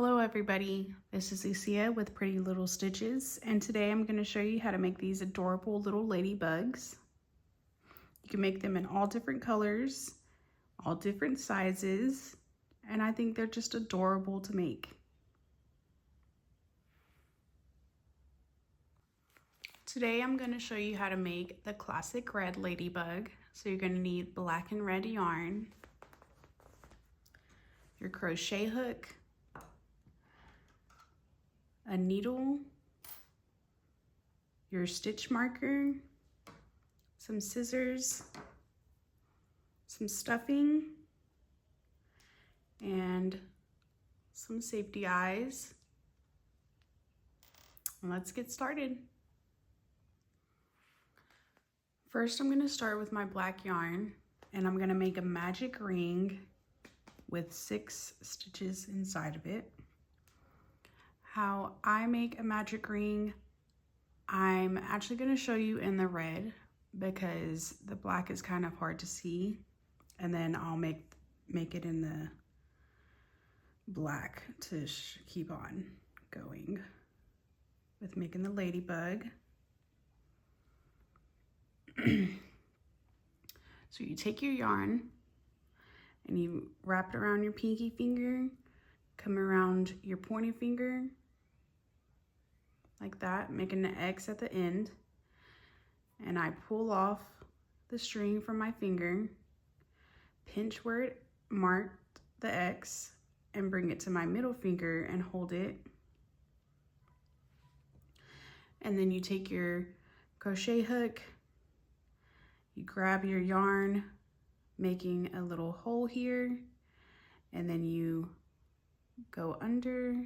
Hello everybody, this is Lucia with Pretty Little Stitches, and today I'm going to show you how to make these adorable little ladybugs. You can make them in all different colors, all different sizes, and I think they're just adorable to make. Today I'm going to show you how to make the classic red ladybug. So you're going to need black and red yarn, your crochet hook, a needle, your stitch marker, some scissors, some stuffing, and some safety eyes. Let's get started. First, I'm going to start with my black yarn, and I'm going to make a magic ring with 6 stitches inside of it. How I make a magic ring, I'm actually going to show you in the red because the black is kind of hard to see, and then I'll make it in the black to keep on going with making the ladybug. So you take your yarn and you wrap it around your pinky finger, come around your pointer finger like that, making an X at the end, and I pull off the string from my finger, pinch where it marked the X, and bring it to my middle finger and hold it. And then you take your crochet hook, you grab your yarn, making a little hole here, and then you go under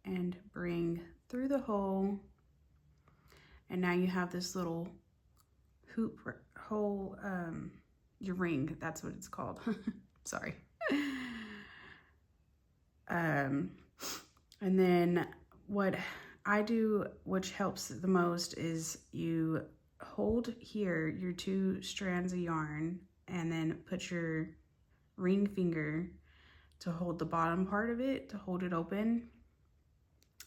and bring through the hole, and now you have this little hoop hole, your ring, that's what it's called. Sorry. And then what I do, which helps the most, is you hold here your 2 strands of yarn and then put your ring finger to hold the bottom part of it, to hold it open.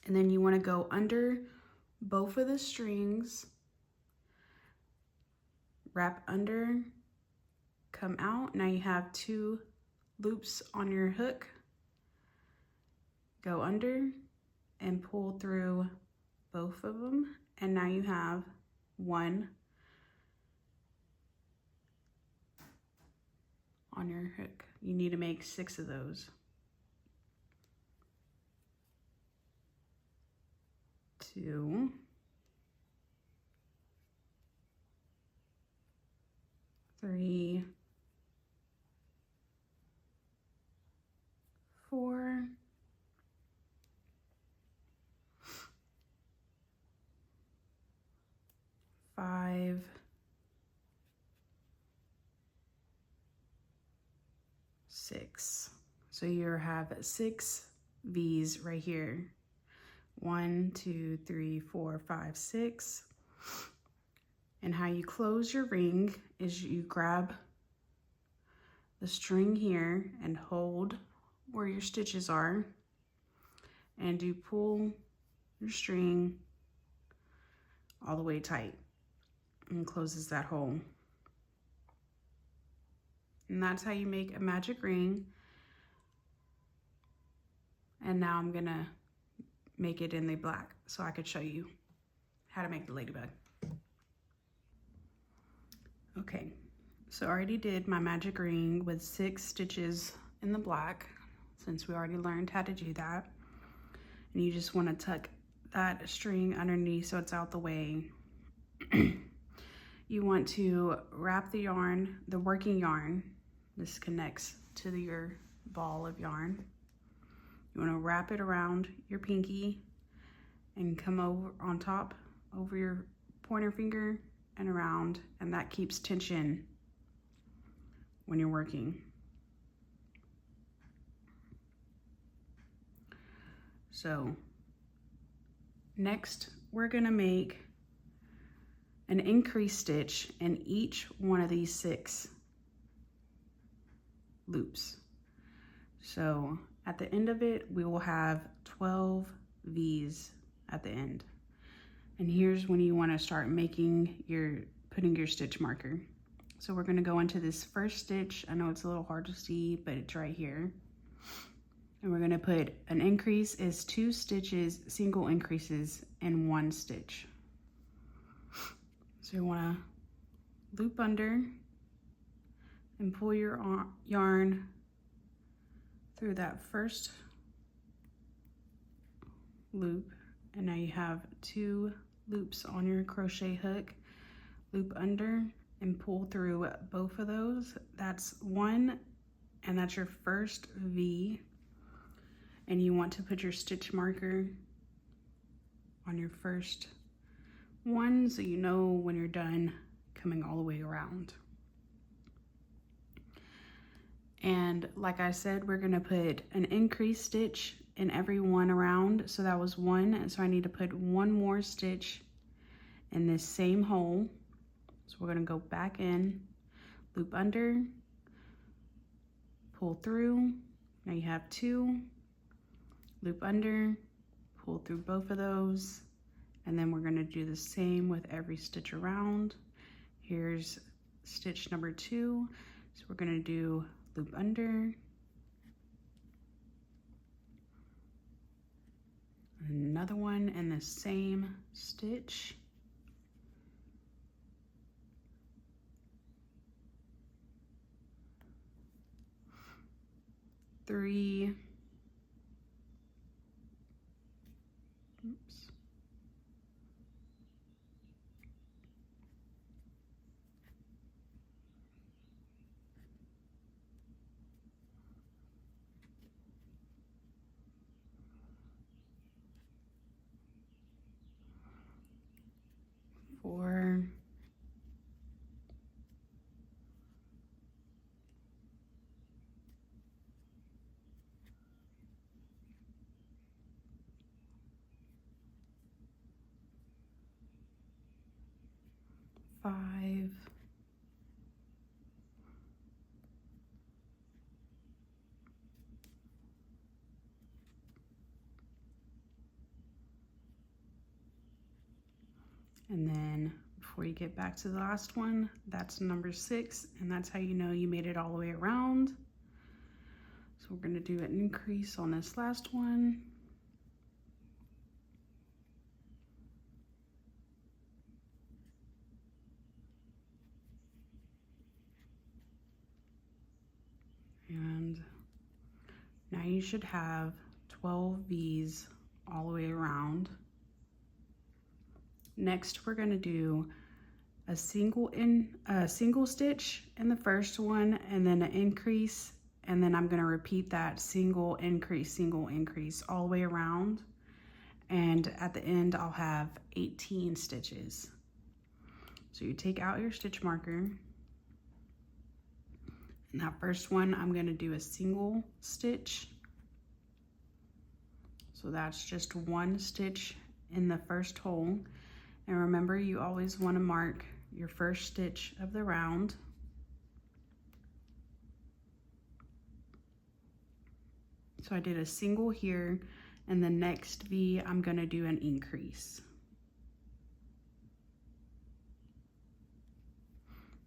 And then you want to go under both of the strings, wrap under, come out. Now you have 2 loops on your hook. Go under and pull through both of them. And now you have 1 on your hook. You need to make 6 of those. 2, 3, 4, 5, 6. So you have 6 V's right here. 1, 2, 3, 4, 5, 6. And how you close your ring is you grab the string here and hold where your stitches are, and you pull your string all the way tight and closes that hole. And that's how you make a magic ring. And now I'm gonna make it in the black so I could show you how to make the ladybug. Okay, so I already did my magic ring with 6 stitches in the black, since we already learned how to do that. And you just want to tuck that string underneath so it's out the way. You want to wrap the yarn, the working yarn, this connects to your ball of yarn. You want to wrap it around your pinky and come over on top, over your pointer finger and around, and that keeps tension when you're working. So next we're going to make an increase stitch in each one of these 6 loops. So at the end of it, we will have 12 V's at the end. And here's when you want to start putting your stitch marker. So we're going to go into this first stitch. I know it's a little hard to see, but it's right here. And we're going to put an increase is 2 stitches, single increases, and 1 stitch. So you want to loop under and pull your yarn through that first loop, and now you have 2 loops on your crochet hook. Loop under and pull through both of those. That's 1, and that's your first V, and you want to put your stitch marker on your first one so you know when you're done coming all the way around. And like I said, we're gonna put an increase stitch in every one around. So that was 1, and so I need to put 1 more stitch in this same hole. So we're gonna go back in, loop under, pull through. Now you have 2, loop under, pull through both of those, and then we're gonna do the same with every stitch around. Here's stitch number 2. So we're gonna do loop under, another one in the same stitch, three, oops, 4, 5, 'and then before you get back to the last one, that's number 6, and that's how you know you made it all the way around. So we're going to do an increase on this last one. And now you should have 12 V's all the way around. Next, we're going to do a single stitch in the first one, and then an increase, and then I'm going to repeat that single increase all the way around, and at the end I'll have 18 stitches. So you take out your stitch marker, and that first one I'm going to do a single stitch, so that's just 1 stitch in the first hole. And remember, you always want to mark your first stitch of the round. So I did a single here, and the next V I'm going to do an increase,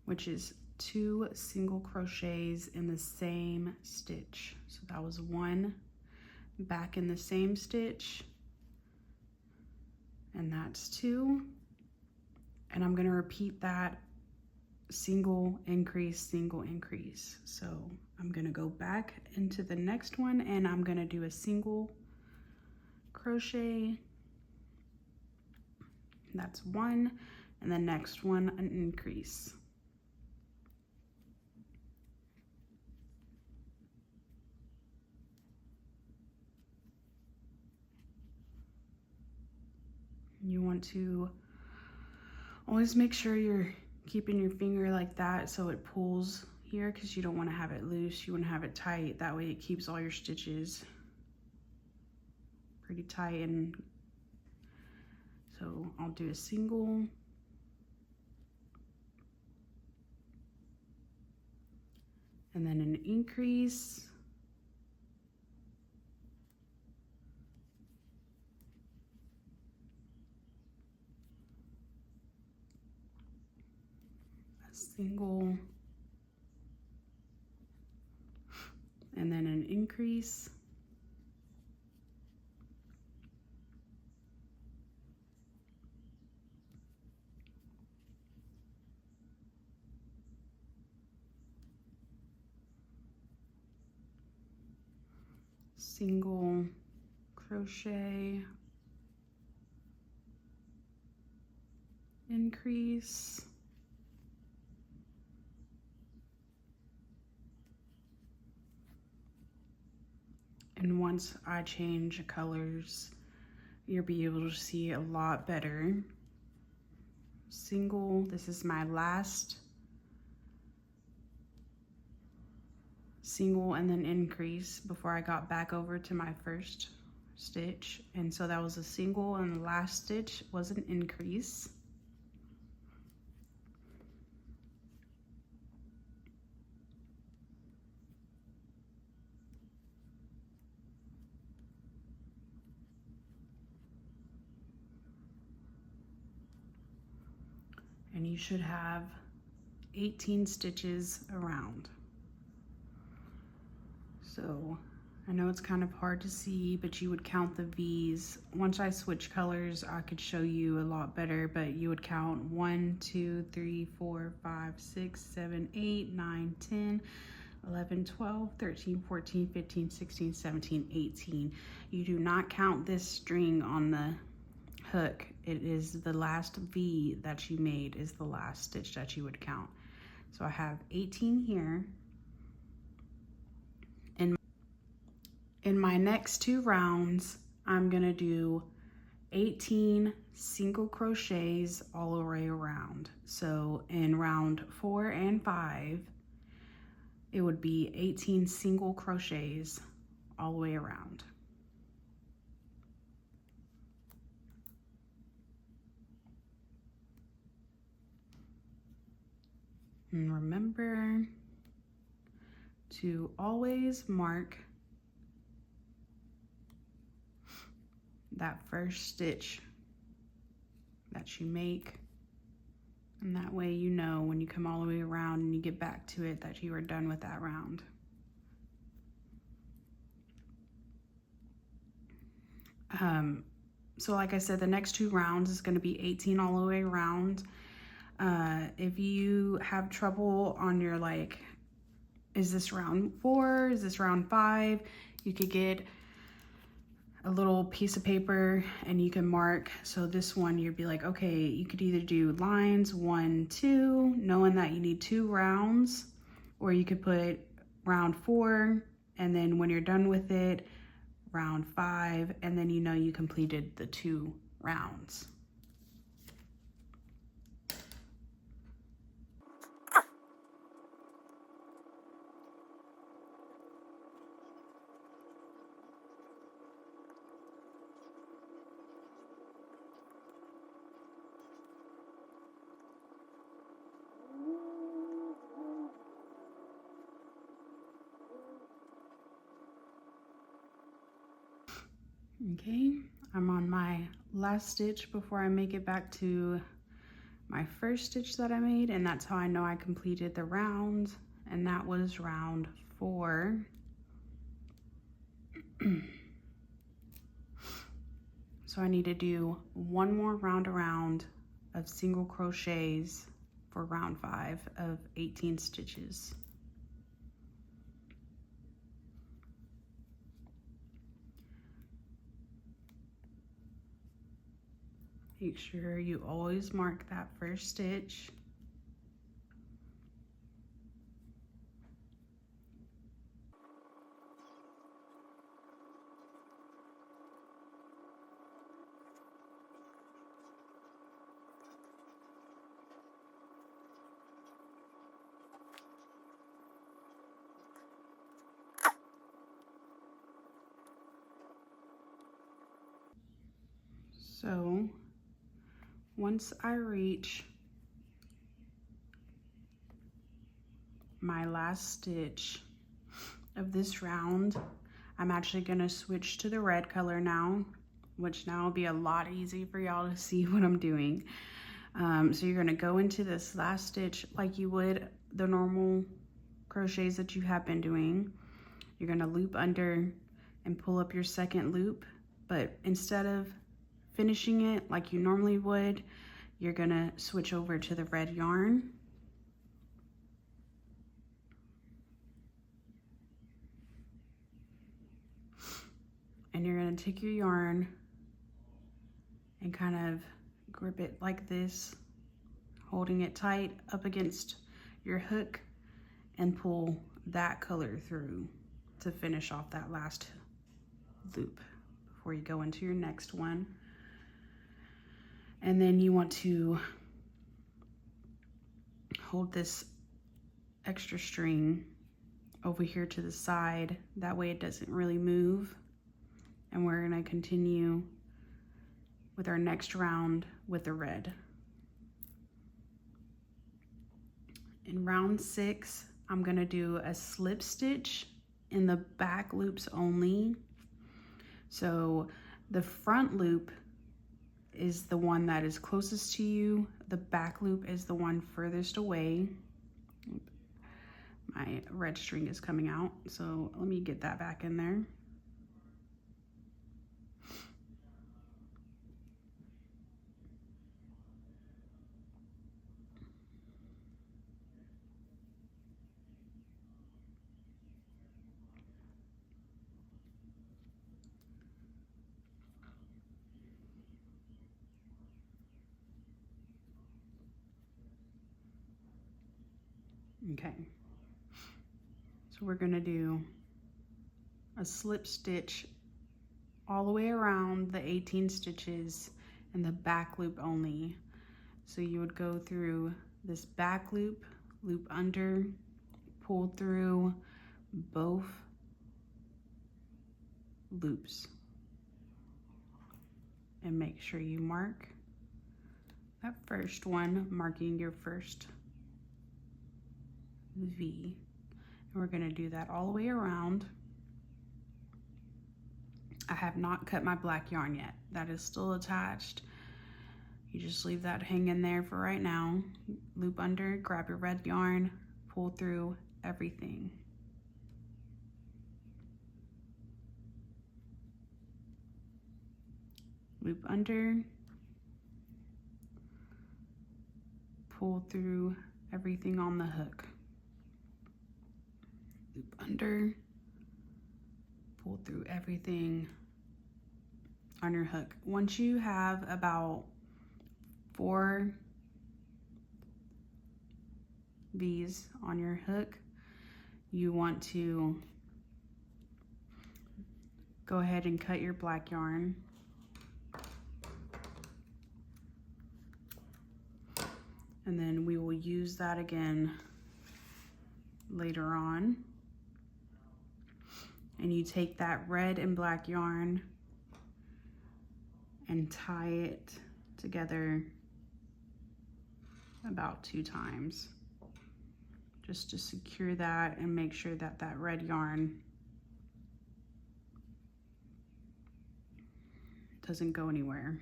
which is 2 single crochets in the same stitch. So that was 1 back in the same stitch, and that's 2, and I'm going to repeat that single increase. So I'm going to go back into the next one, and I'm going to do a single crochet, that's 1, and the next one an increase. You want to always make sure you're keeping your finger like that so it pulls here, because you don't want to have it loose. You want to have it tight. That way it keeps all your stitches pretty tight. And so I'll do a single, and then an increase, single, and then an increase, single crochet, increase, and once I change colors, you'll be able to see a lot better. Single, this is my last single, and then increase before I got back over to my first stitch. And so that was a single, and the last stitch was an increase. And you should have 18 stitches around. So I know it's kind of hard to see, but you would count the V's. Once I switch colors, I could show you a lot better, but you would count 1, 2, 3, 4, 5, 6, 7, 8, 9, 10, 11, 12, 13, 14, 15, 16, 17, 18. You do not count this string on the hook. It is the last V that you made is the last stitch that you would count. So I have 18 here. In my next 2 rounds, I'm gonna do 18 single crochets all the way around. So in round 4 and 5, it would be 18 single crochets all the way around. And remember to always mark that first stitch that you make, and that way you know when you come all the way around and you get back to it that you are done with that round. So like I said, the next 2 rounds is going to be 18 all the way around. If you have trouble on your, like, is this round 4, is this round 5, you could get a little piece of paper and you can mark. So this one, you'd be like, okay, you could either do lines 1, 2, knowing that you need 2 rounds, or you could put round 4, and then when you're done with it, round 5, and then you know you completed the 2 rounds. Okay, I'm on my last stitch before I make it back to my first stitch that I made, and that's how I know I completed the round, and that was round 4. So I need to do 1 more round around of single crochets for round 5 of 18 stitches. Make sure you always mark that first stitch. So once I reach my last stitch of this round, I'm actually gonna switch to the red color now, which now will be a lot easier for y'all to see what I'm doing. So you're going to go into this last stitch like you would the normal crochets that you have been doing. You're going to loop under and pull up your second loop, but instead of finishing it like you normally would, you're going to switch over to the red yarn. And you're going to take your yarn and kind of grip it like this, holding it tight up against your hook, and pull that color through to finish off that last loop before you go into your next one. And then you want to hold this extra string over here to the side, that way it doesn't really move. And we're going to continue with our next round with the red. In round 6, I'm going to do a slip stitch in the back loops only. So the front loop is the one that is closest to you. The back loop is the one furthest away. My red string is coming out, so let me get that back in there. Okay, so we're gonna do a slip stitch all the way around the 18 stitches in the back loop only. So you would go through this back loop, loop under, pull through both loops, and make sure you mark that first one, marking your first V. And we're going to do that all the way around. I have not cut my black yarn yet. That is still attached. You just leave that hanging there for right now. Loop under, grab your red yarn, pull through everything. Loop under, pull through everything on the hook. Loop under, pull through everything on your hook. Once you have about 4 V's on your hook, you want to go ahead and cut your black yarn. And then we will use that again later on. And you take that red and black yarn and tie it together about 2 times, just to secure that and make sure that that red yarn doesn't go anywhere.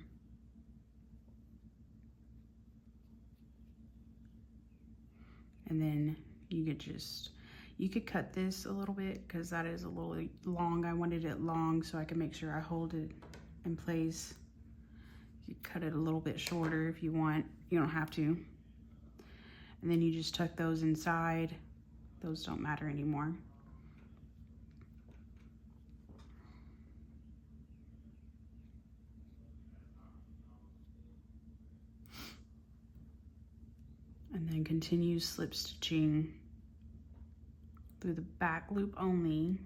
And then you could cut this a little bit because that is a little long. I wanted it long so I can make sure I hold it in place. You cut it a little bit shorter if you want. You don't have to. And then you just tuck those inside. Those don't matter anymore. And then continue slip stitching through the back loop only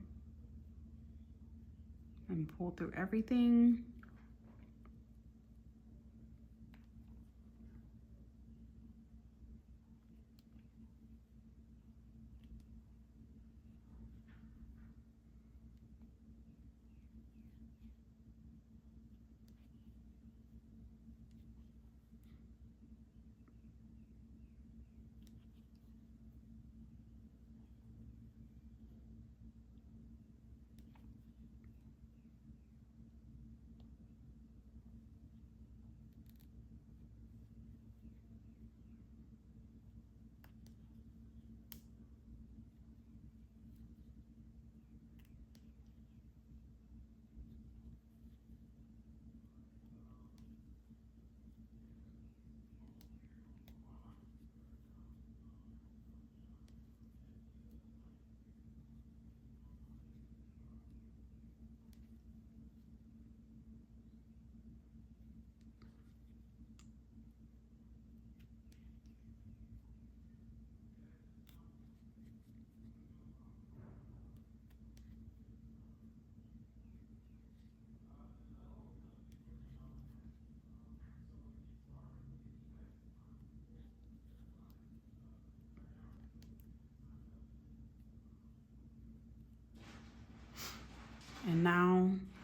and pull through everything.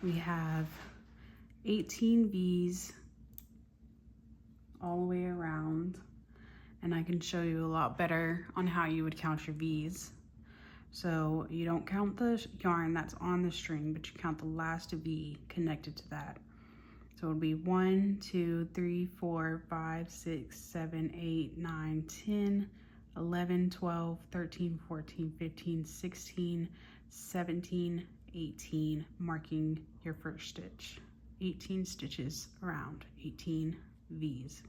We have 18 V's all the way around, and I can show you a lot better on how you would count your V's. So you don't count the yarn that's on the string, but you count the last V connected to that. So it'll be 1, 2, 3, 4, 5, 6, 7, 8, 9, 10, 11, 12, 13, 14, 15, 16, 17, 18, marking your first stitch. 18 stitches around, 18 V's.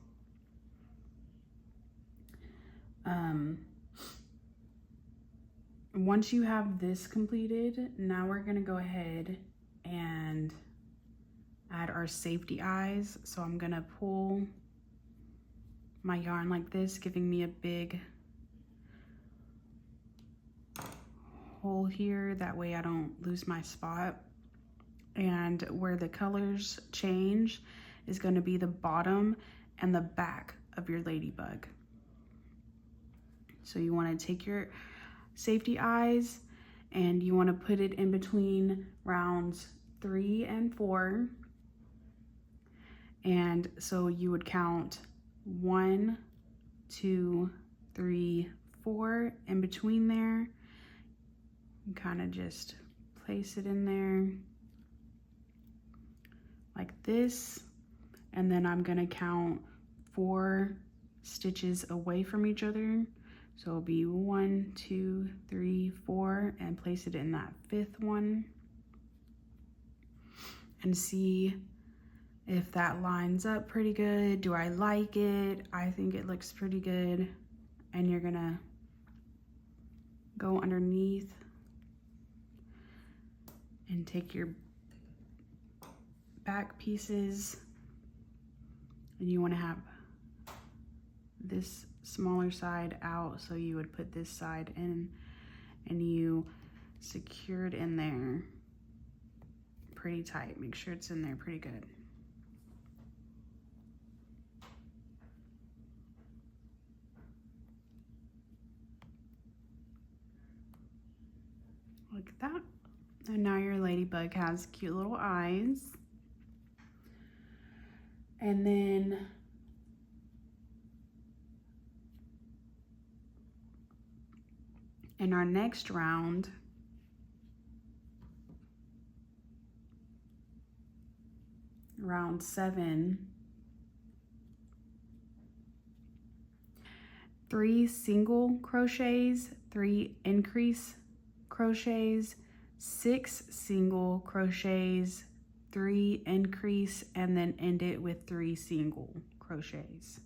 Once you have this completed, now we're gonna go ahead and add our safety eyes. So I'm gonna pull my yarn like this, giving me a big hole here. That way I don't lose my spot. And where the colors change is gonna be the bottom and the back of your ladybug. So you wanna take your safety eyes and you wanna put it in between rounds 3 and 4. And so you would count 1, 2, 3, 4 in between there. And kind of just place it in there like this. And then I'm gonna count 4 stitches away from each other. So it'll be 1, 2, 3, 4, and place it in that 5th one. And see if that lines up pretty good. Do I like it? I think it looks pretty good. And you're gonna go underneath and take your back pieces, and you wanna have this smaller side out, so you would put this side in and you secure it in there pretty tight. Make sure it's in there pretty good. Like that. And now your ladybug has cute little eyes. And then in our next round, round 7, 3 single crochets, 3 increase crochets, 6 single crochets, 3 increase, and then end it with 3 single crochets.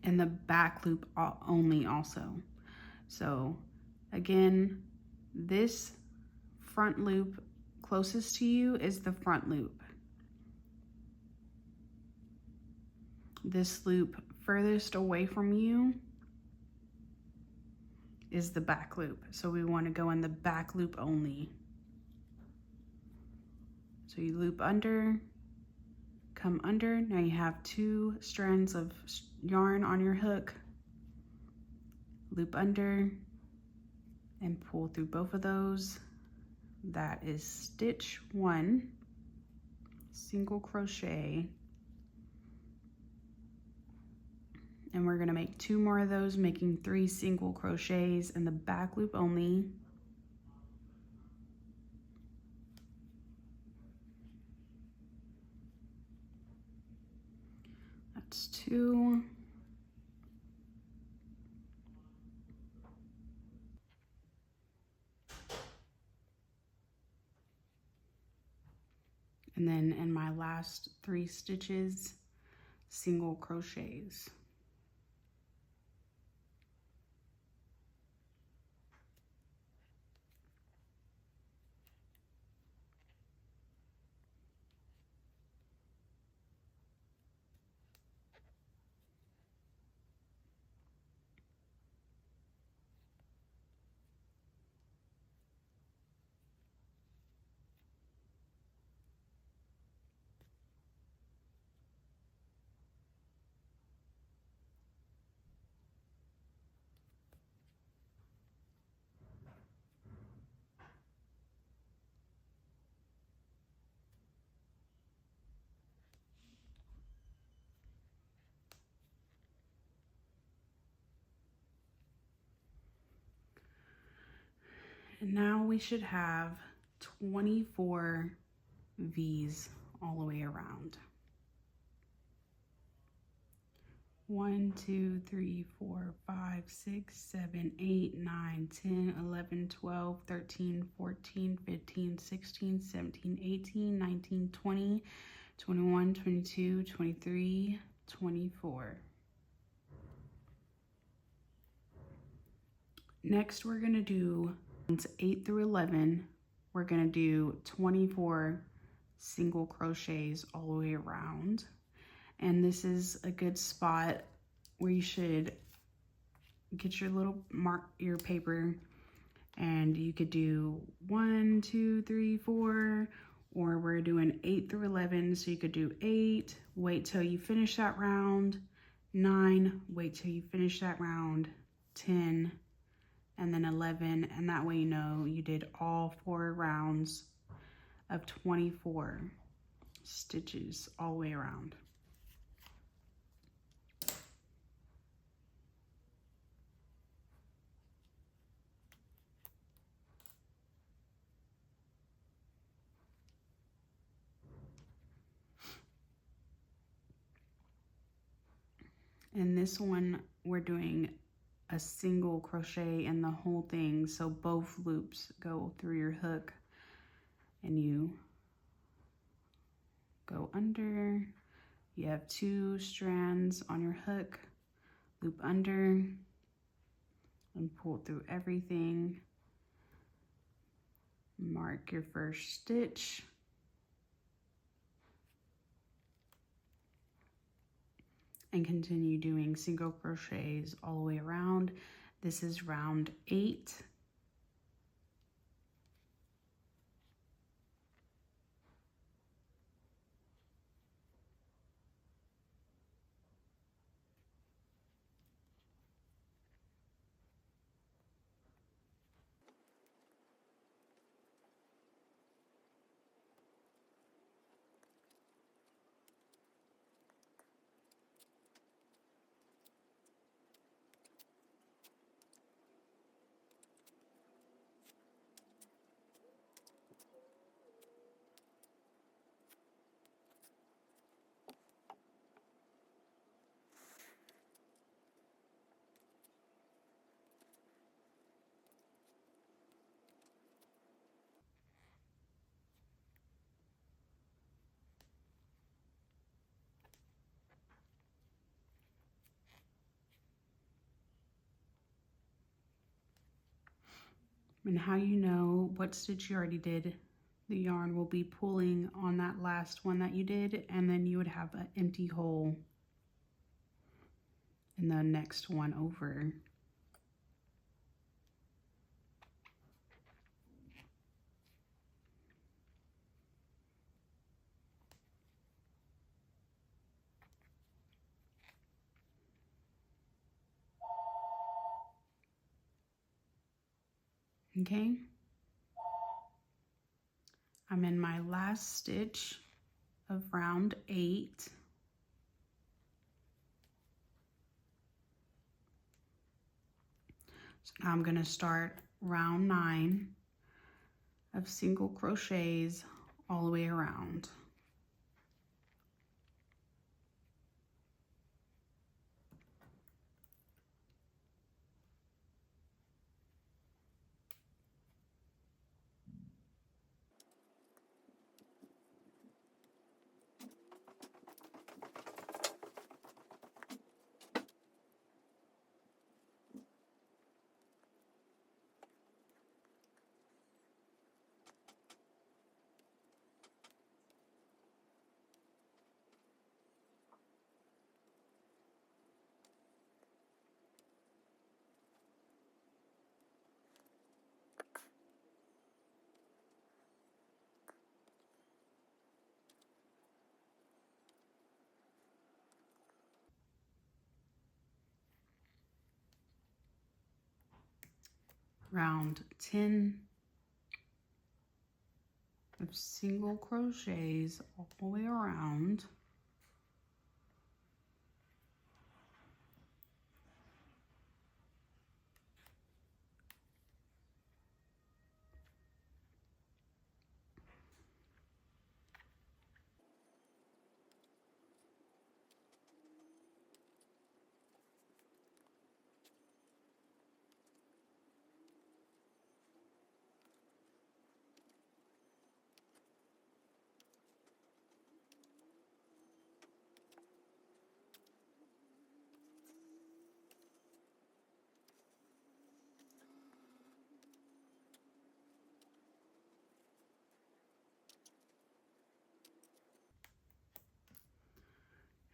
And the back loop only also. So again, this front loop closest to you is the front loop. This loop furthest away from you is the back loop. So we want to go in the back loop only. So you loop under, come under. Now you have 2 strands of yarn on your hook. Loop under and pull through both of those. That is stitch 1, single crochet. And we're gonna make 2 more of those, making 3 single crochets in the back loop only. That's 2. And then in my last 3 stitches, single crochets. And now we should have 24 V's all the way around. 1, 2, 3, 4, 5, 6, 7, 8, 9, 10, 11, 12, 13, 14, 15, 16, 17, 18, 19, 20, 21, 22, 23, 24. Next, we're gonna do 8 through 11. We're gonna do 24 single crochets all the way around. And this is a good spot where you should get your little your paper, and you could do 1, 2, 3, 4, or we're doing 8 through 11. So you could do 8, wait till you finish that round, 9, wait till you finish that round, 10, and then 11. And that way you know you did all 4 rounds of 24 stitches all the way around. In this one, we're doing a single crochet in the whole thing, so both loops go through your hook and you go under. You have 2 strands on your hook, loop under and pull through everything. Mark your first stitch. And continue doing single crochets all the way around. This is round 8. And how you know what stitch you already did, the yarn will be pulling on that last one that you did, and then you would have an empty hole in the next one over. Okay, I'm in my last stitch of round 8. So now I'm going to start round 9 of single crochets all the way around. Round 10 of single crochets all the way around.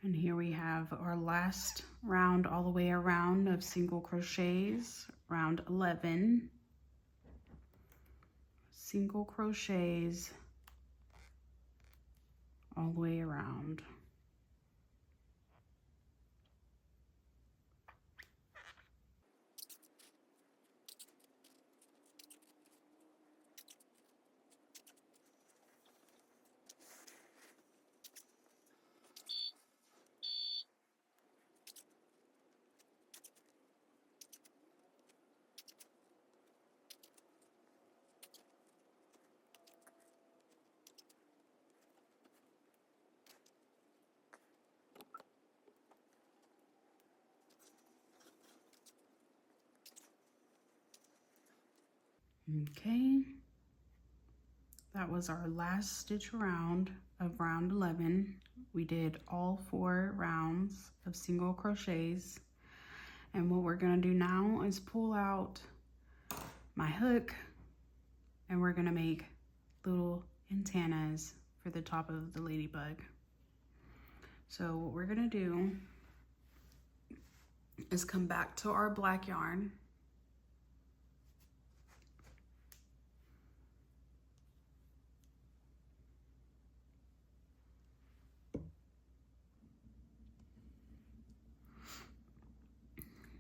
And here we have our last round all the way around of single crochets, round 11. Single crochets all the way around. Okay, that was our last stitch round of round 11. We did all 4 rounds of single crochets, and what we're going to do now is pull out my hook, and we're going to make little antennas for the top of the ladybug. So what we're going to do is come back to our black yarn.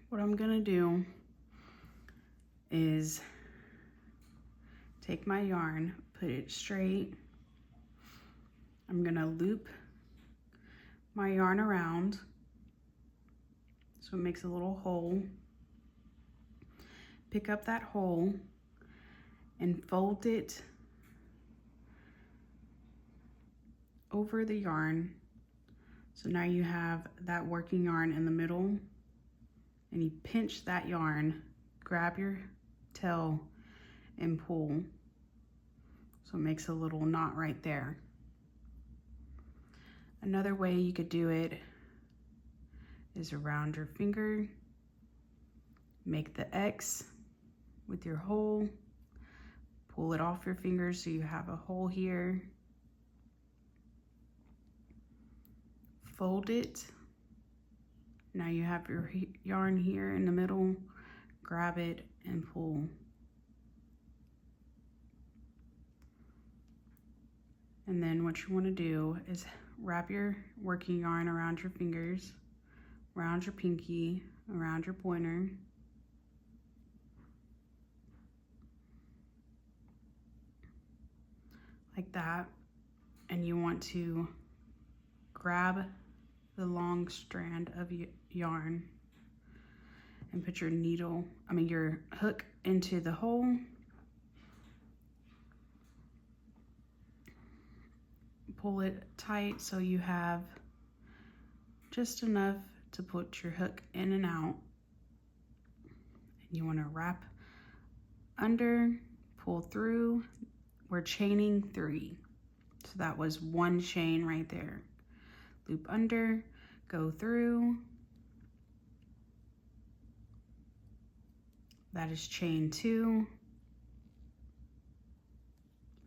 What I'm gonna do is take my yarn, put it straight. I'm gonna loop my yarn around so it makes a little hole. Pick up that hole and fold it over the yarn. So now you have that working yarn in the middle, and you pinch that yarn, grab your tail and pull. So it makes a little knot right there. Another way you could do it is around your finger. Make the X with your hole, pull it off your finger so you have a hole here. Fold it. Now you have your yarn here in the middle, grab it and pull. And then what you want to do is wrap your working yarn around your fingers, around your pinky, around your pointer. Like that. And you want to grab the long strand of yarn and put your your hook into the hole. Pull it tight so you have just enough to put your hook in and out. And you want to wrap under, pull through. We're chaining 3. So that was 1 chain right there. Loop under, go through. That is chain 2,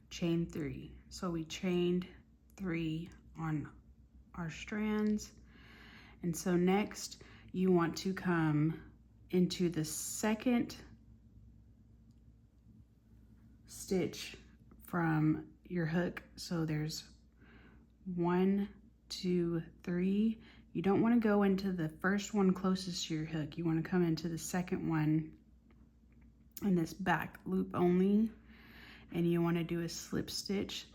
chain 3. So we chained 3 on our strands. And so next you want to come into the second stitch from your hook. So there's 1, 2, 3. You don't want to go into the first one closest to your hook. You want to come into the second one in this back loop only, and you want to do a slip stitch.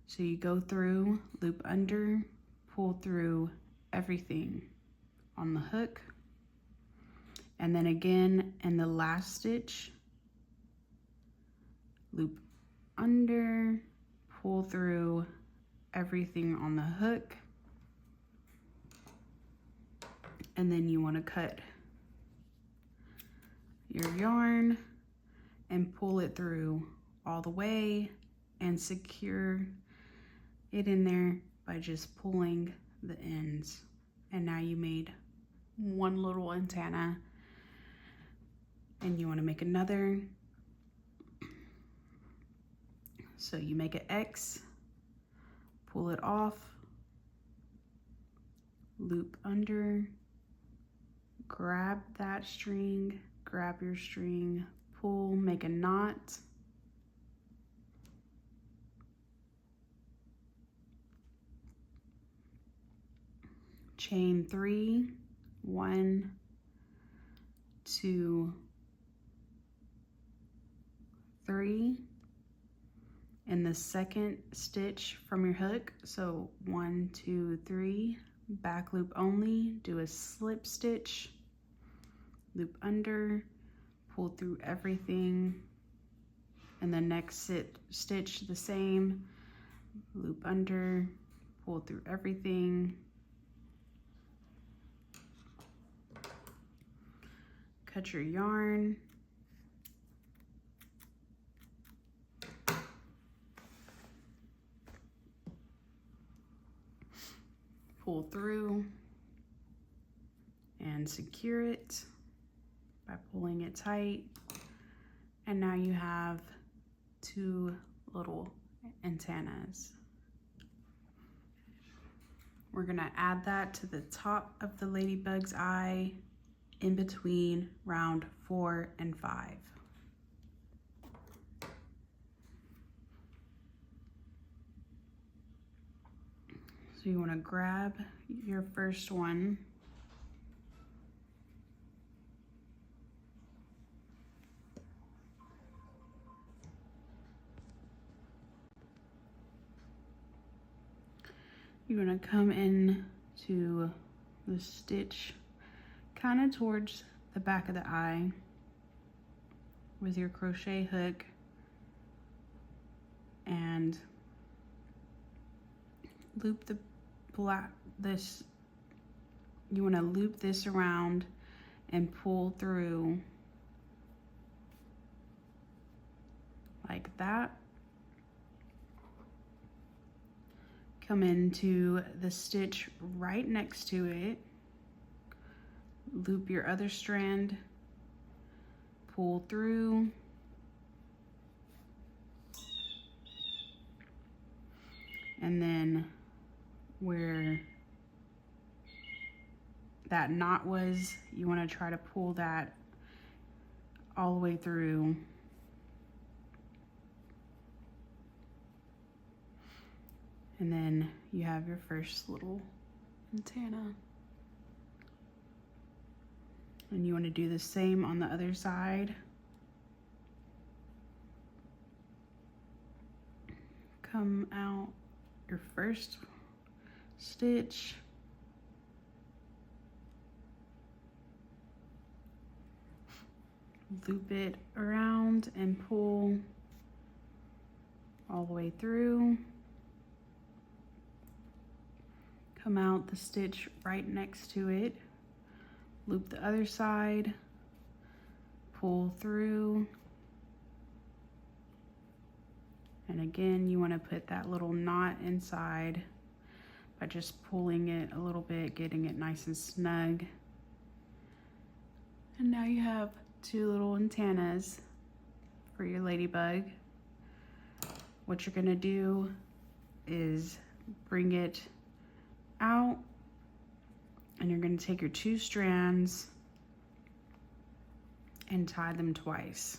So you go through, loop under, pull through everything on the hook, and then again in the last stitch, loop under, pull through everything on the hook, and then you want to cut your yarn and pull it through all the way and secure it in there by just pulling the ends. And now you made 1 little antenna, and you want to make another. So you make an X, pull it off, loop under, grab that string, grab your string, pull, make a knot, chain 3, 1, 2, 3, in the second stitch from your hook. So 1, 2, 3, back loop only, do a slip stitch, loop under, pull through everything, and the next stitch the same, loop under, pull through everything, cut your yarn, pull through and secure it by pulling it tight. And now you have 2 little antennas. We're gonna add that to the top of the ladybug's eye in between round 4 and 5. So you want to grab your first one, you're going to come in to the stitch kind of towards the back of the eye with your crochet hook, and loop you want to loop this around and pull through like that. Come into the stitch right next to it, loop your other strand, pull through, and then where that knot was, you want to try to pull that all the way through. And then you have your first little antenna. And you want to do the same on the other side. Come out your first stitch, loop it around and pull all the way through. Come out the stitch right next to it, loop the other side, pull through, and again you want to put that little knot inside by just pulling it a little bit, getting it nice and snug. And now you have 2 little antennas for your ladybug. What you're gonna do is bring it out, and you're gonna take your 2 strands and tie them twice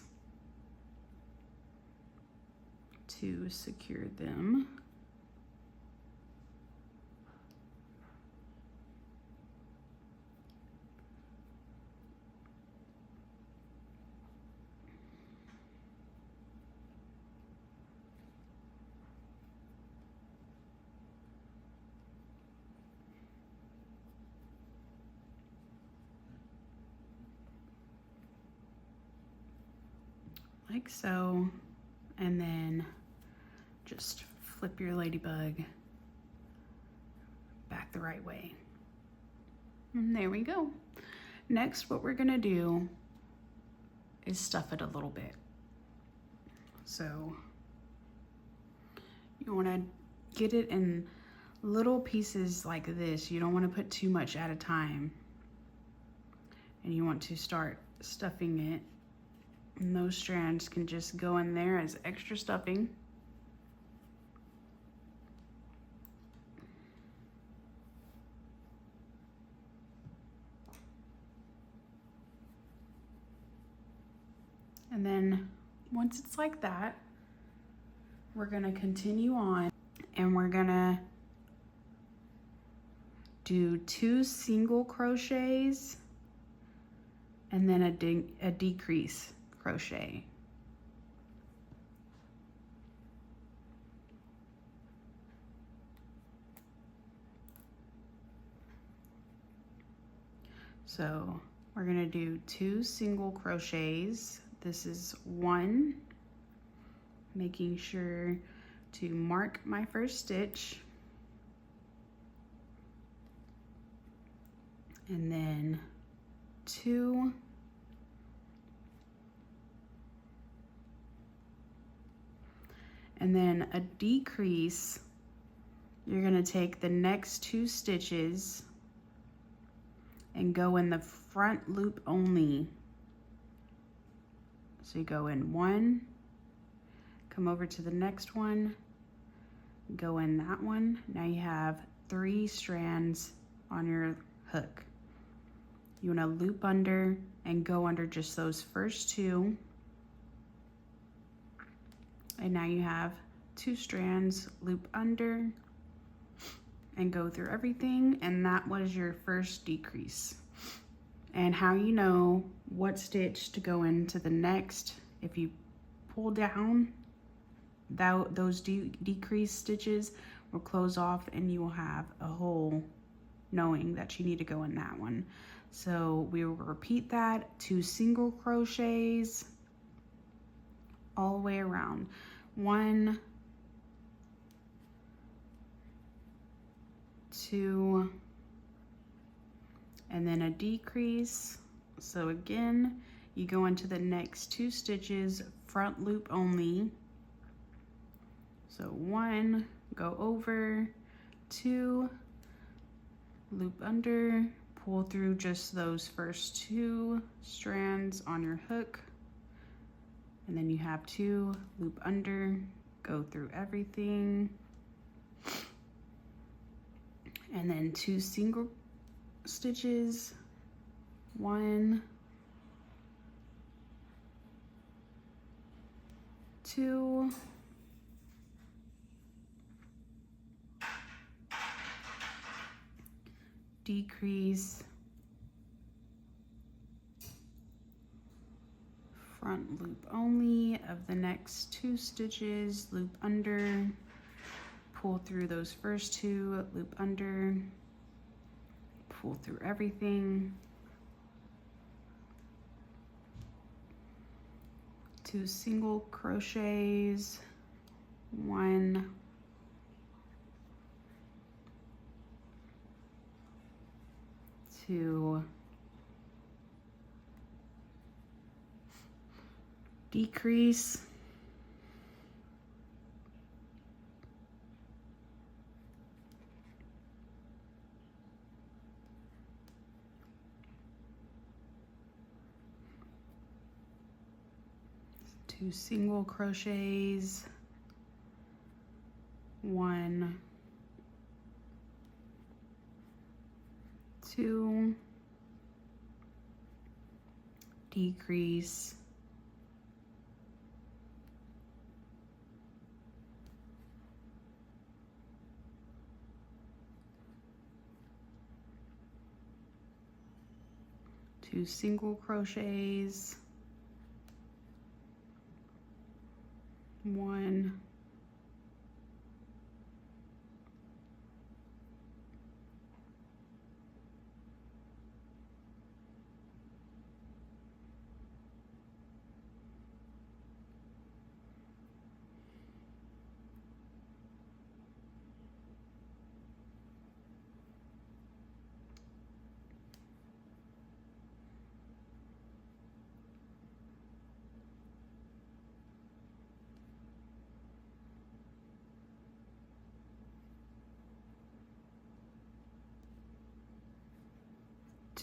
to secure them. Like so, and then just flip your ladybug back the right way. And there we go. Next, what we're gonna do is stuff it a little bit. So you wanna get it in little pieces like this. You don't wanna put too much at a time. And you want to start stuffing it. And those strands can just go in there as extra stuffing. And then once it's like that, we're gonna continue on and we're gonna do 2 single crochets and then a decrease crochet. So we're gonna do 2 single crochets. This is 1, making sure to mark my first stitch, and then 2, and then a decrease. You're gonna take the next 2 stitches and go in the front loop only. So you go in 1, come over to the next one, go in that one. Now you have 3 strands on your hook. You want to loop under and go under just those first 2. And now you have 2 strands, loop under and go through everything, and that was your first decrease. And how you know what stitch to go into the next, if you pull down, those decrease stitches will close off and you will have a hole knowing that you need to go in that one. So we will repeat that, 2 single crochets all the way around. 1, 2, and then a decrease. So again, you go into the next 2 stitches, front loop only. So 1, go over, 2, loop under, pull through just those first 2 strands on your hook, and then you have 2, loop under, go through everything, and then 2 single stitches, 1, 2, decrease, front loop only of the next 2 stitches, loop under, pull through those first 2, loop under, pull through everything, 2 single crochets, 1, 2, decrease, 2 single crochets, 1, 2, decrease, 2 single crochets, 1,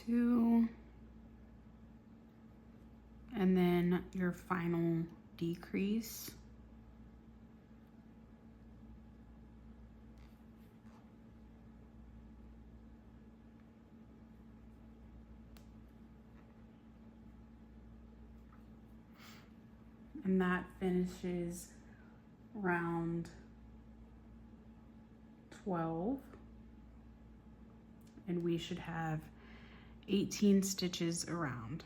2, and then your final decrease. And that finishes round 12. And we should have 18 stitches around.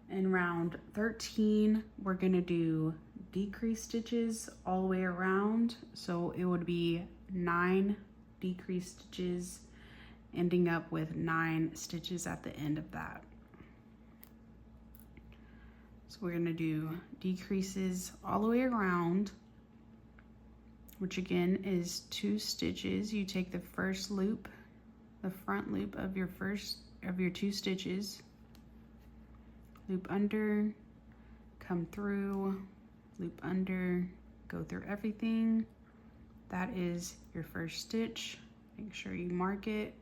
In round 13, we're gonna do decrease stitches all the way around. So it would be 9 decrease stitches, ending up with 9 stitches at the end of that. So we're gonna do decreases all the way around, which again is 2 stitches. You take the first loop, the front loop of your 2 stitches, loop under, come through, loop under, go through everything. That is your first stitch. Make sure you mark it.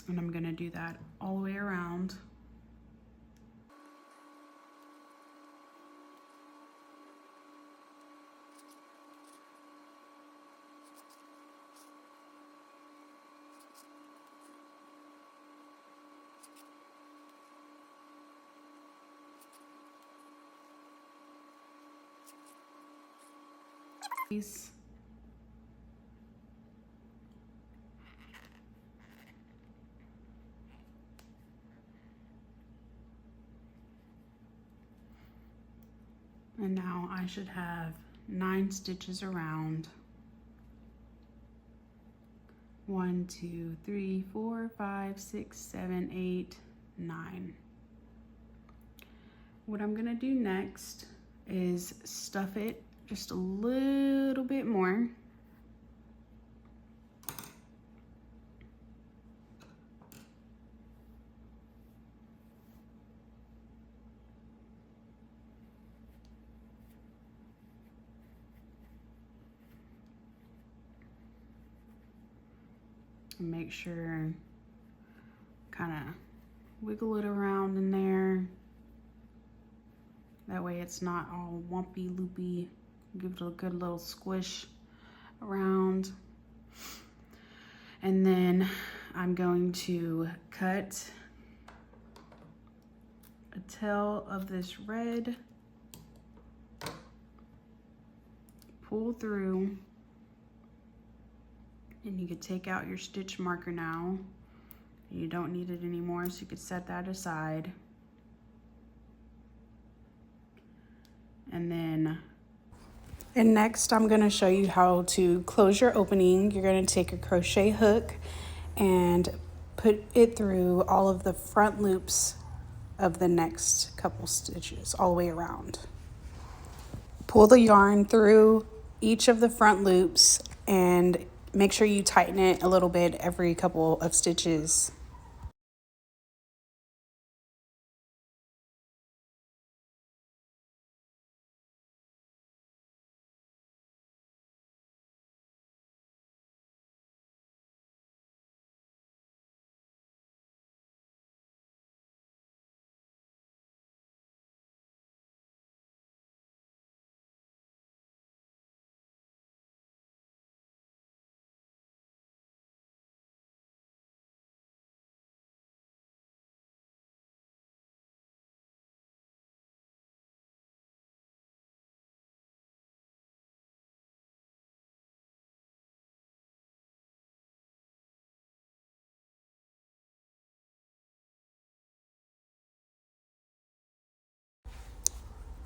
And I'm gonna do that all the way around. And now I should have 9 stitches around. 1, 2, 3, 4, 5, 6, 7, 8, 9. What I'm gonna do next is stuff it just a little bit more. And make sure, kind of wiggle it around in there. That way it's not all wumpy loopy. Give it a good little squish around. And then I'm going to cut a tail of this red, pull through, and you could take out your stitch marker now. You don't need it anymore, so you could set that aside. And next I'm gonna show you how to close your opening. You're gonna take a crochet hook and put it through all of the front loops of the next couple stitches all the way around. Pull the yarn through each of the front loops and make sure you tighten it a little bit every couple of stitches.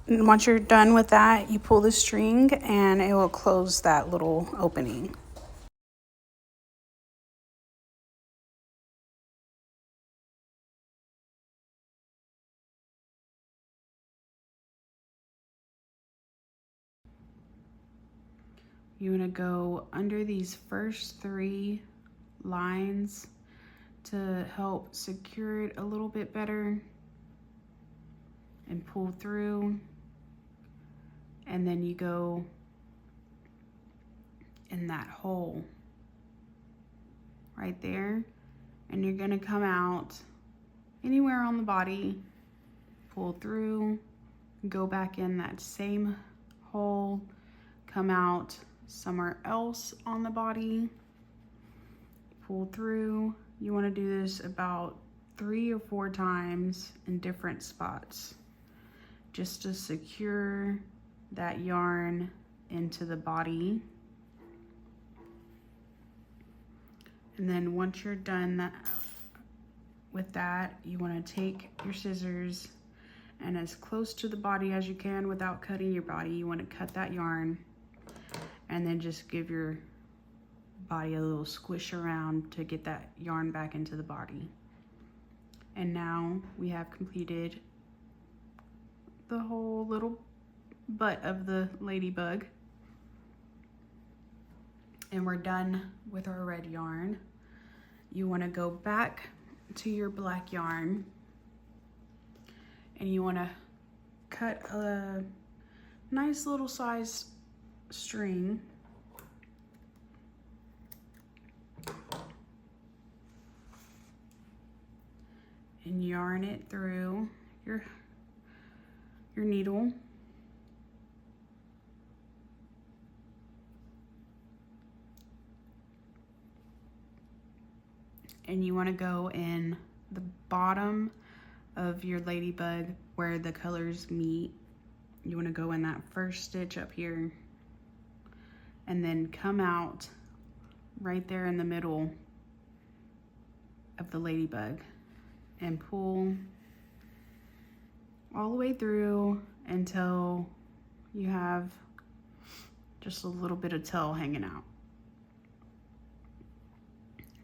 And once you're done with that, you pull the string and it will close that little opening. You want to go under these first 3 lines to help secure it a little bit better and pull through. And then you go in that hole right there, and you're gonna come out anywhere on the body, pull through, go back in that same hole, come out somewhere else on the body, pull through. You want to do this about 3 or 4 times in different spots, just to secure that yarn into the body. And then once you're done with that, you want to take your scissors and as close to the body as you can without cutting your body, you want to cut that yarn and then just give your body a little squish around to get that yarn back into the body. And now we have completed the whole little butt of the ladybug. And we're done with our red yarn. You want to go back to your black yarn and you want to cut a nice little size string. And yarn it through your needle. And you want to go in the bottom of your ladybug where the colors meet. You want to go in that first stitch up here and then come out right there in the middle of the ladybug and pull all the way through until you have just a little bit of tail hanging out.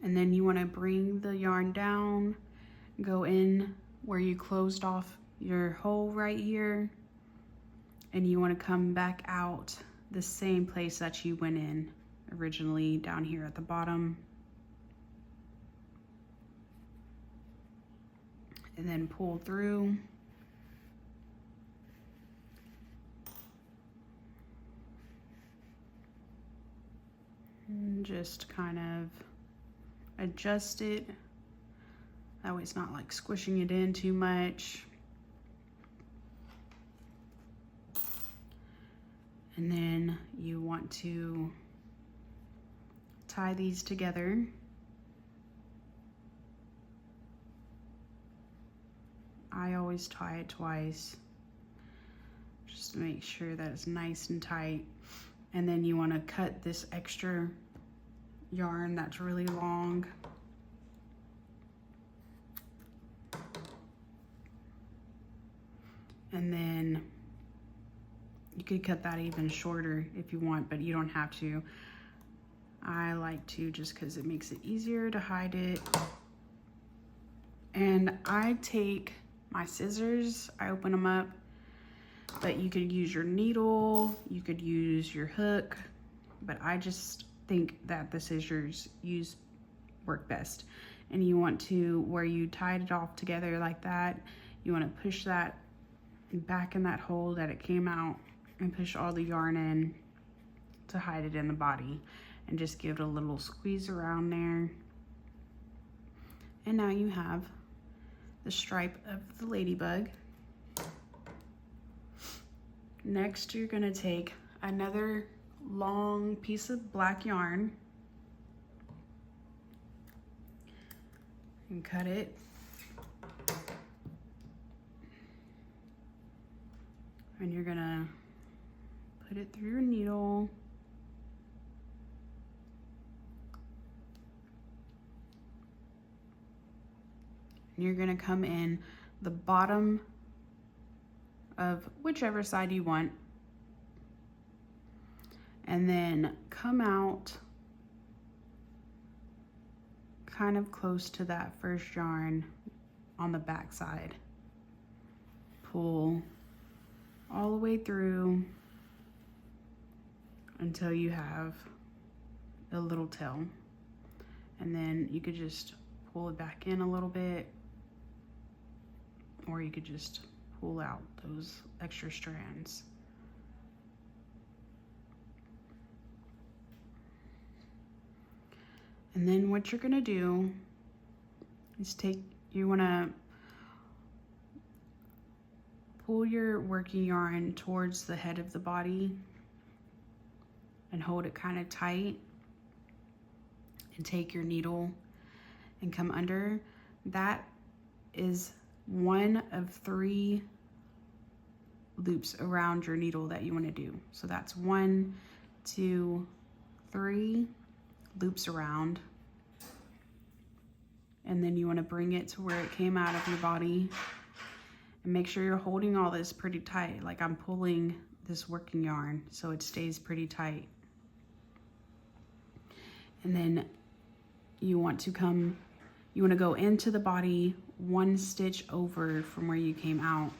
And then you want to bring the yarn down, go in where you closed off your hole right here, and you want to come back out the same place that you went in originally, down here at the bottom. And then pull through. And just kind of adjust it. That way it's not like squishing it in too much. And then you want to tie these together. I always tie it twice, just to make sure that it's nice and tight. And then you want to cut this extra yarn that's really long. And then you could cut that even shorter if you want, but you don't have to. I like to just because it makes it easier to hide it. And I take my scissors, I open them up, but you could use your needle, you could use your hook, but I just think that the scissors work best. And you want to, where you tied it off together like that, you want to push that back in that hole that it came out and push all the yarn in to hide it in the body, and just give it a little squeeze around there. And now you have the stripe of the ladybug. Next, you're gonna take another long piece of black yarn and cut it. And you're gonna put it through your needle. And you're gonna come in the bottom of whichever side you want, and then come out kind of close to that first yarn on the back side. Pull all the way through until you have a little tail, and then you could just pull it back in a little bit, or you could just pull out those extra strands. And then what you're gonna do is you wanna pull your working yarn towards the head of the body and hold it kind of tight. and take your needle and come under. That is one of 3 loops around your needle that you want to do. So that's 1, 2, 3 loops around. And then you want to bring it to where it came out of your body. And make sure you're holding all this pretty tight. Like I'm pulling this working yarn so it stays pretty tight. And then you want to go into the body 1 stitch over from where you came out.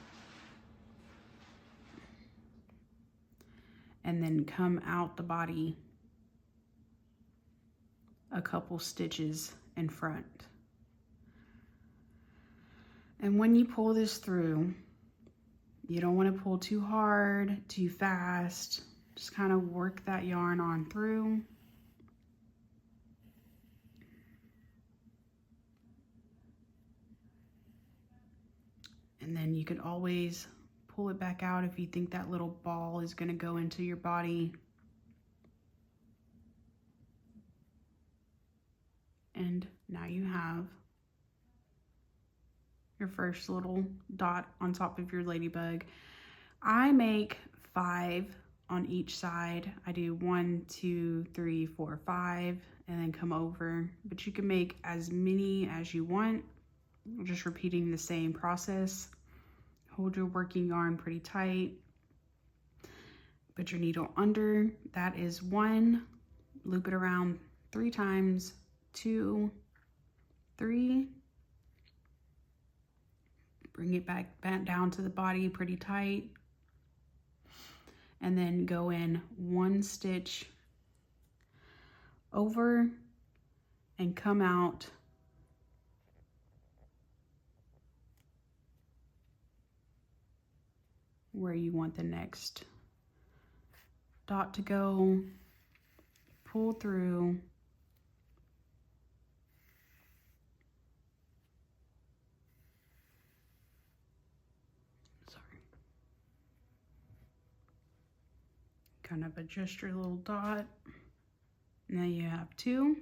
And then come out the body a couple stitches in front. And when you pull this through, you don't want to pull too hard, too fast. Just kind of work that yarn on through. And then you can always pull it back out if you think that little ball is going to go into your body. And now you have your first little dot on top of your ladybug. I make 5 on each side. I do 1, 2, 3, 4, 5, and then come over. But you can make as many as you want. Just repeating the same process. Hold your working yarn pretty tight. Put your needle under. That is 1. Loop it around 3 times. 2, 3. Bring it back down to the body pretty tight. And then go in 1 stitch over and come out where you want the next dot to go. Pull through. Kind of adjust your little dot. Now you have 2.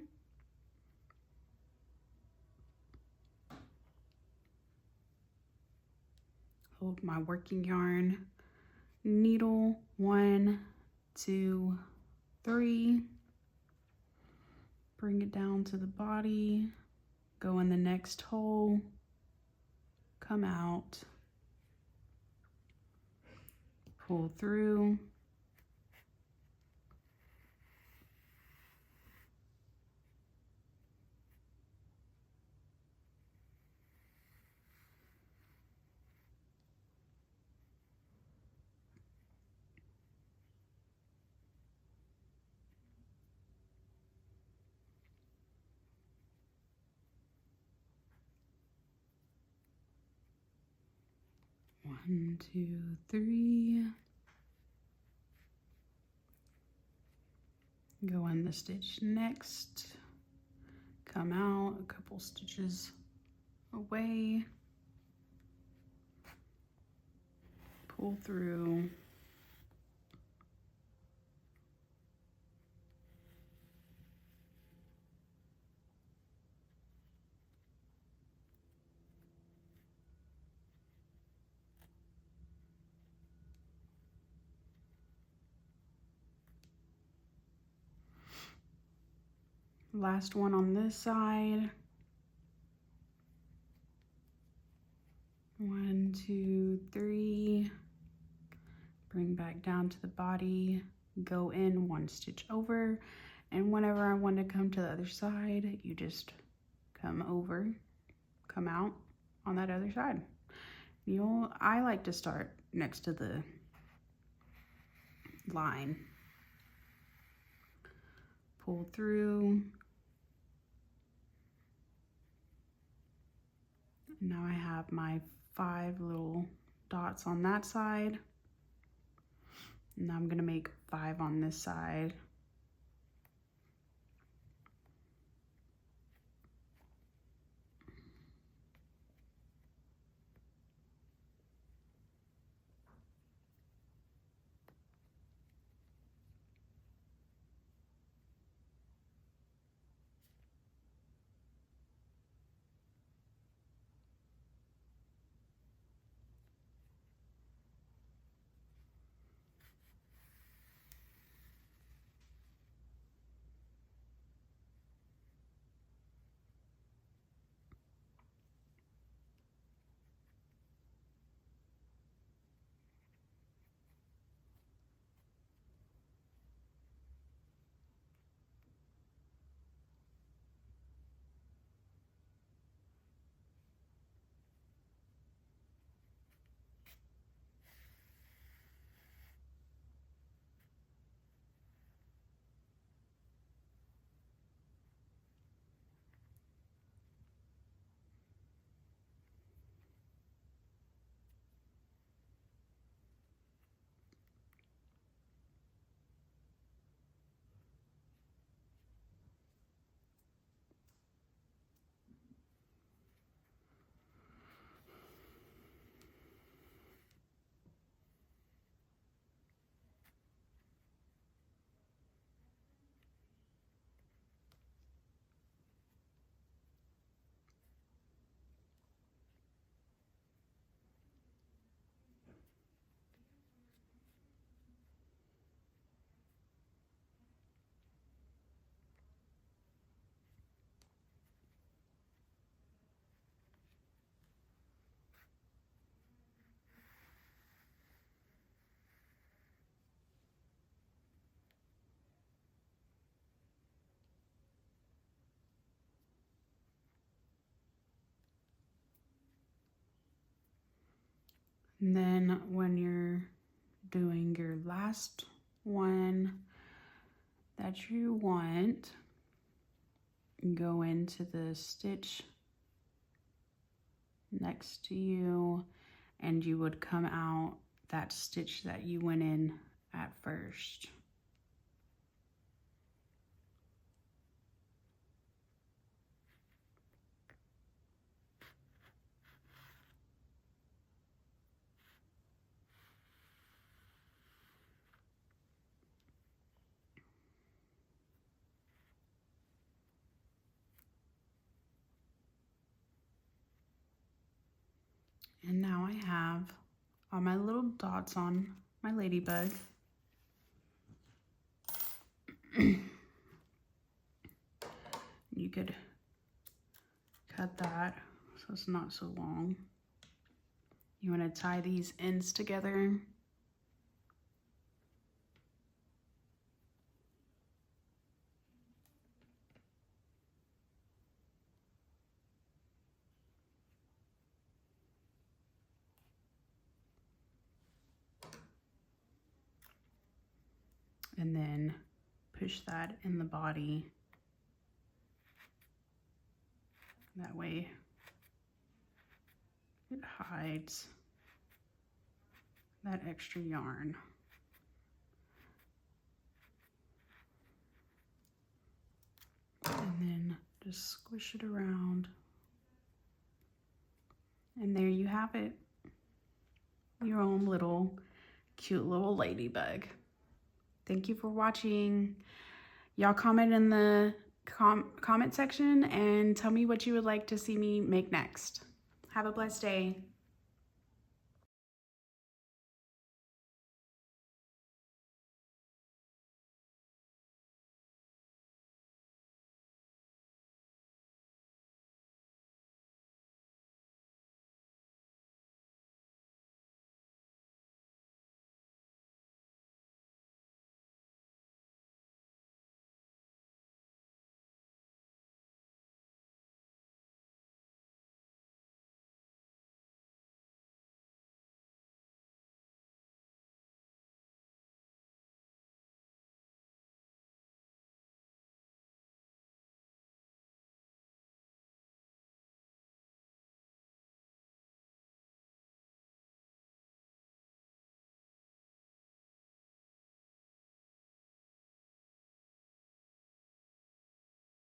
Hold my working yarn, needle, 1, 2, 3. Bring it down to the body, go in the next hole, come out, pull through. One, 2, 3. Go in the stitch next. Come out a couple stitches away. Pull through. Last one on this side. 1, 2, 3. Bring back down to the body. Go in 1 stitch over. And whenever I want to come to the other side, you just come over, come out on that other side. I like to start next to the line. Pull through. Now I have my 5 little dots on that side. Now I'm going to make 5 on this side. And then when you're doing your last one that you want, go into the stitch next to you, and you would come out that stitch that you went in at first. And now I have all my little dots on my ladybug. You could cut that so it's not so long. You want to tie these ends together. And then push that in the body. That way it hides that extra yarn. And then just squish it around. And there you have it. Your own little cute little ladybug. Thank you for watching. Y'all comment in the comment section and tell me what you would like to see me make next. Have a blessed day.